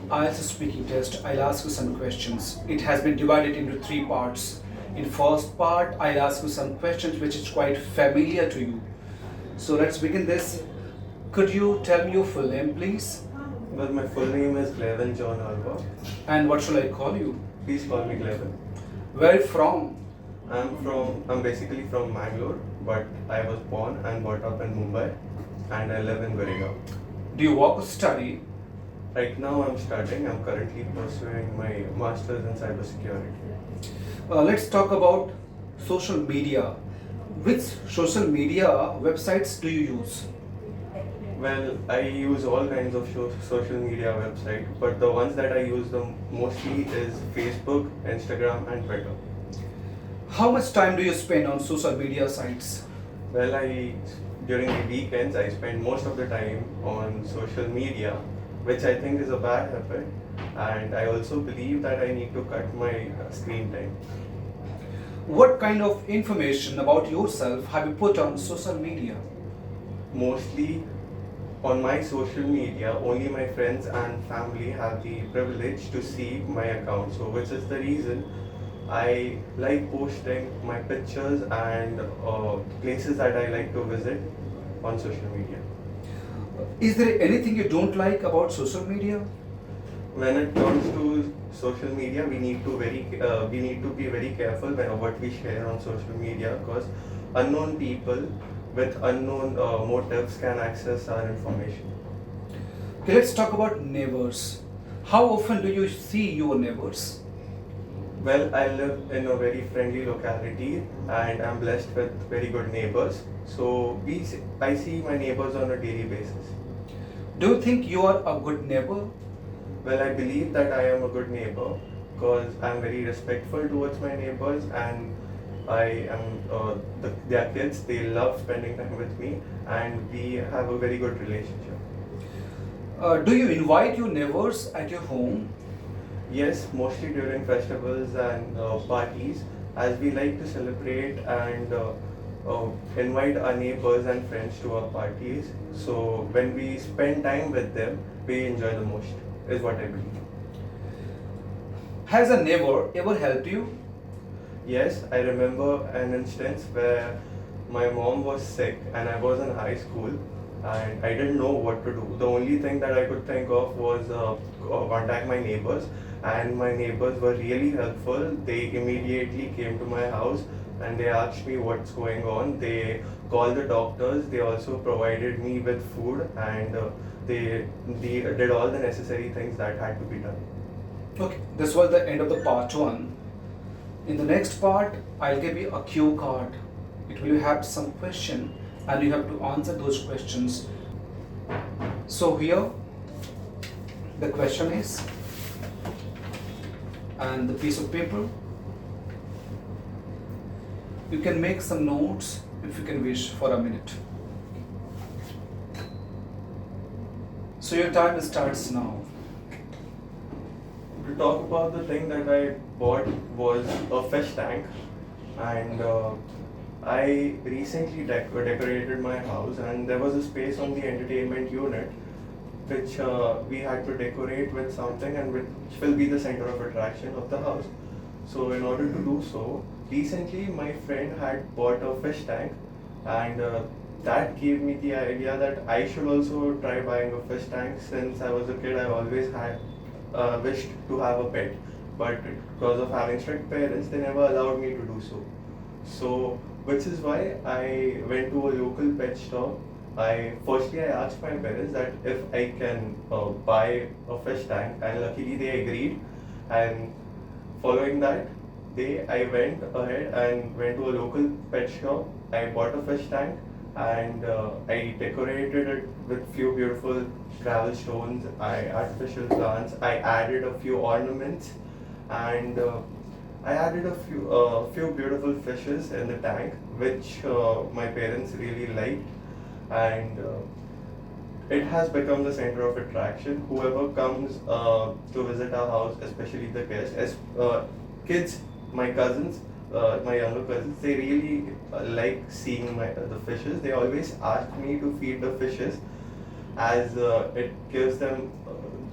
IELTS speaking test, I'll ask you some questions. It has been divided into three parts. In first part, I'll ask you some questions which is quite familiar to you. So let's begin this. Could you tell me your full name, please? Well, my full name is Glavin John Alva. And what shall I call you? Please call me Glavin. Where are you from? I'm basically from Mangalore, but I was born and brought up in Mumbai, and I live in Goregaon. Do you work or study? Right now I'm studying. I'm currently pursuing my master's in cybersecurity. Let's talk about social media. Which social media websites do you use? Well, I use all kinds of social media websites, but the ones that I use the mostly is Facebook, Instagram, and Twitter. How much time do you spend on social media sites? Well, during the weekends I spend most of the time on social media, which I think is a bad habit, and I also believe that I need to cut my screen time. What kind of information about yourself have you put on social media? Mostly on my social media, only my friends and family have the privilege to see my account, so which is the reason I like posting my pictures and places that I like to visit on social media. Is there anything you don't like about social media? When it comes to social media, we need to be very careful when what we share on social media, because unknown people with unknown motives can access our information. Okay, let's talk about neighbors. How often do you see your neighbors? Well, I live in a very friendly locality and I'm blessed with very good neighbors. So I see my neighbors on a daily basis. Do you think you are a good neighbor? Well, I believe that I am a good neighbor because I'm very respectful towards my neighbors, and I am their kids. They love spending time with me, and we have a very good relationship. Do you invite your neighbors at your home? Yes, mostly during festivals and parties, as we like to celebrate and invite our neighbors and friends to our parties. So when we spend time with them, we enjoy the most, is what I believe. Has a neighbor ever helped you? Yes, I remember an instance where my mom was sick and I was in high school and I didn't know what to do. The only thing that I could think of was contact my neighbors, and my neighbors were really helpful. They immediately came to my house and they asked me what's going on. They called the doctors. They also provided me with food, and they did all the necessary things that had to be done. Okay, this was the end of the part 1. In the next part, I'll give you a cue card. It will have some question and you have to answer those questions. So here, the question is, and the piece of paper. You can make some notes if you can wish for a minute. So your time starts now. To talk about the thing that I bought was a fish tank, and I recently decorated my house, and there was a space on the entertainment unit which we had to decorate with something and which will be the center of attraction of the house. So in order to do so, recently my friend had bought a fish tank, and that gave me the idea that I should also try buying a fish tank. Since I was a kid, I always had wished to have a pet, but because of having strict parents, they never allowed me to do so. So, which is why I went to a local pet store. Firstly I asked my parents that if I can buy a fish tank, and luckily they agreed. And following that day, I went ahead and went to a local pet shop. I bought a fish tank, and I decorated it with few beautiful gravel stones, artificial plants. I added a few ornaments, and I added a few beautiful fishes in the tank, which my parents really liked, and it has become the center of attraction. Whoever comes to visit our house, especially the guests, kids, my cousins, my younger cousins, they really like seeing the fishes. They always ask me to feed the fishes, as it gives them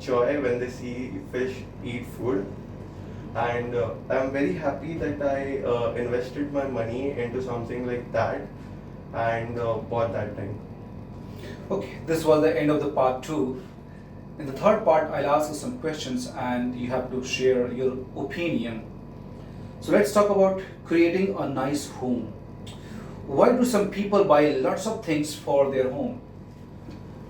joy when they see fish eat food. And I'm very happy that I invested my money into something like that and bought that thing. Okay, this was the end of the part 2. In the third part, I'll ask you some questions and you have to share your opinion. So let's talk about creating a nice home. Why do some people buy lots of things for their home?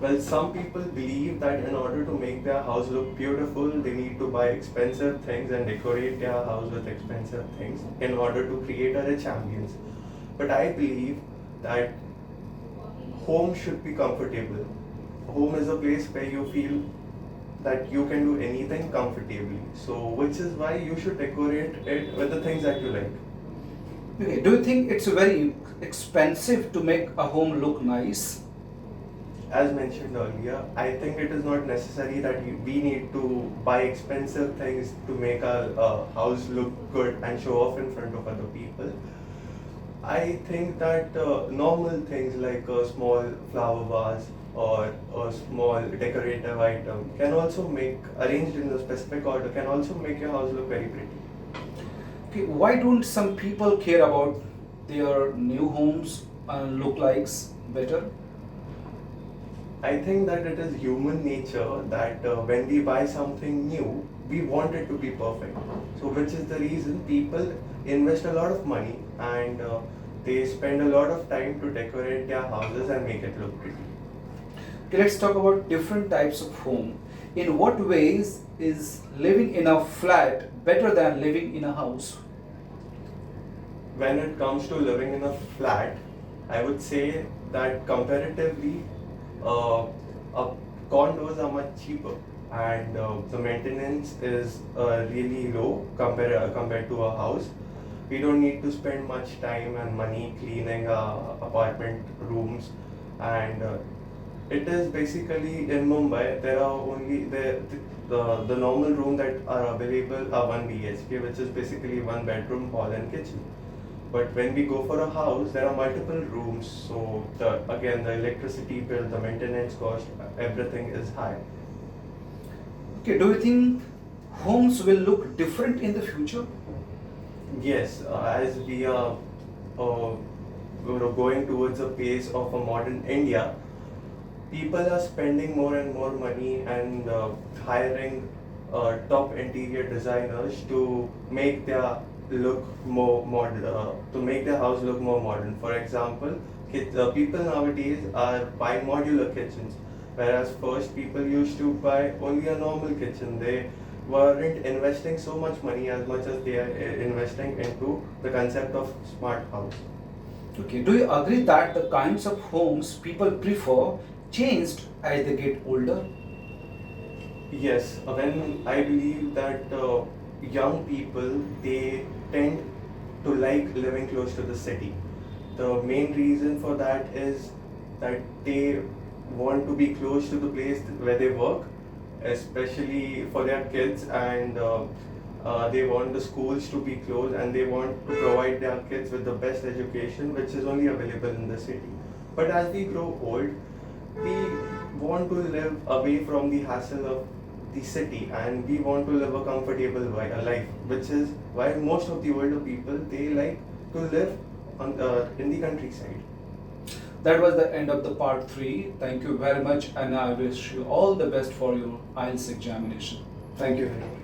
Well, some people believe that in order to make their house look beautiful, they need to buy expensive things and decorate their house with expensive things in order to create a rich ambience. But I believe that home should be comfortable. Home is a place where you feel that you can do anything comfortably. So, which is why you should decorate it with the things that you like. Okay, do you think it's very expensive to make a home look nice? As mentioned earlier, I think it is not necessary that we need to buy expensive things to make our house look good and show off in front of other people. I think that normal things like a small flower vase or a small decorative item can also make, arranged in a specific order, can also make your house look very pretty. Okay, why don't some people care about their new homes and look likes better? I think that it is human nature that when we buy something new, we want it to be perfect. So, which is the reason people invest a lot of money and they spend a lot of time to decorate their houses and make it look pretty. Okay, let's talk about different types of home. In what ways is living in a flat better than living in a house? When it comes to living in a flat, I would say that comparatively, condos are much cheaper and the maintenance is really low compared to a house. We don't need to spend much time and money cleaning our apartment rooms, and it is basically in Mumbai. There are only the normal room that are available are 1 BHK, which is basically 1 bedroom, hall, and kitchen. But when we go for a house, there are multiple rooms. So again, the electricity bill, the maintenance cost, everything is high. Okay, do you think homes will look different in the future? Yes, as we are going towards a pace of a modern India, people are spending more and more money and hiring top interior designers to make their look more modern, to make their house look more modern. For example, people nowadays are buying modular kitchens, whereas first people used to buy only a normal kitchen. They weren't investing so much money as much as they are investing into the concept of smart house. Okay, do you agree that the kinds of homes people prefer changed as they get older? Yes, when I believe that young people, they tend to like living close to the city. The main reason for that is that they want to be close to the place where they work, especially for their kids, and they want the schools to be close and they want to provide their kids with the best education which is only available in the city. But as we grow old, we want to live away from the hassle of the city and we want to live a comfortable life, which is why most of the older people, they like to live in the countryside. That was the end of the part 3. Thank you very much and I wish you all the best for your IELTS examination. Thank you.